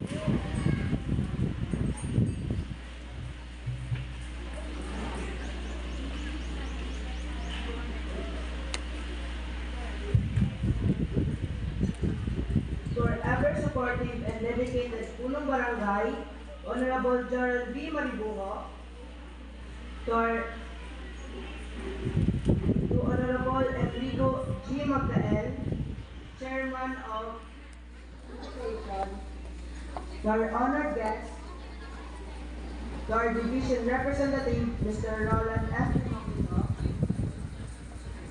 Forever supportive and dedicated Punong Barangay, Honorable Gerald B. Maribuho, to Honorable Enrico G. Magdael, Chairman of Education, to our honored guest, to our Division Representative, Mr. Roland F. Limokito,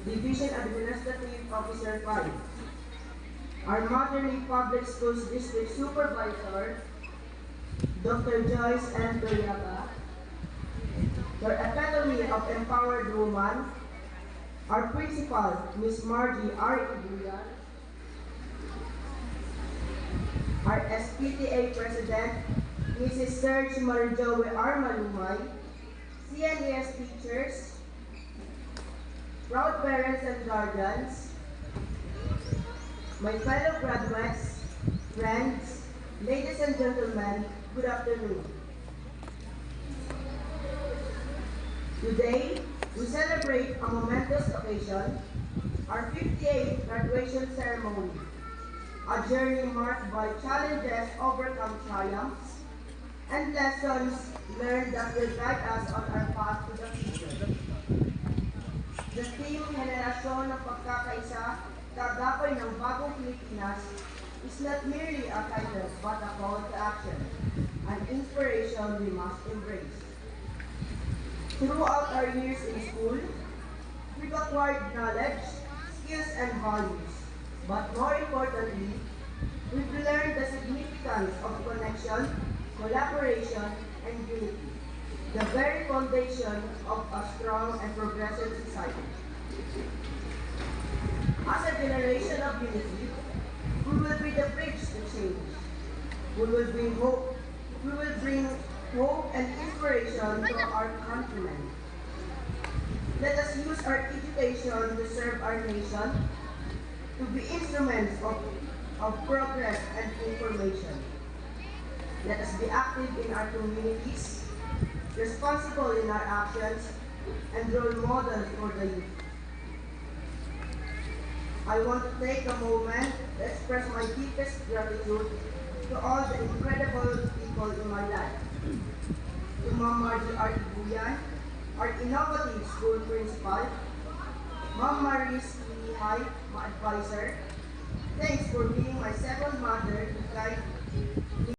Division Administrative Officer 5, our Maternity Public Schools District Supervisor, Dr. Joyce N. Toriaga, our Epitome of Empowered Woman, our Principal, Ms. Margie R. Ibuyan, our SPTA President, Mrs. Serge Marijoe R. Malumay, CNES teachers, proud parents and guardians, my fellow graduates, friends, ladies and gentlemen, good afternoon. Today, we celebrate a momentous occasion, our 58th graduation ceremony, a journey marked by challenges overcome triumphs, and lessons learned that will guide us on our path to the future. The theme, Henerasyon ng Pagkakaisa, Kagapay ng Bagong Pilipinas, is not merely a title but a call to action, an inspiration we must embrace. Throughout our years in school, we've acquired knowledge, skills, and values, but more importantly, we've learned the significance of connection, collaboration, and unity, the very foundation of a strong and progressive society. As a generation of unity, we will be the bridge to change. We will bring hope. We will bring hope and inspiration to our countrymen. Let us use our education to serve our nation, to be instruments of progress and information. Let us be active in our communities, responsible in our actions, and role models for the youth. I want to take a moment to express my deepest gratitude to all the incredible people in my life. To Ma'am Margie R. Ibuyan, our innovative school principal, Ma'am Maris Lihay, my advisor. Thanks for being my second mother to guide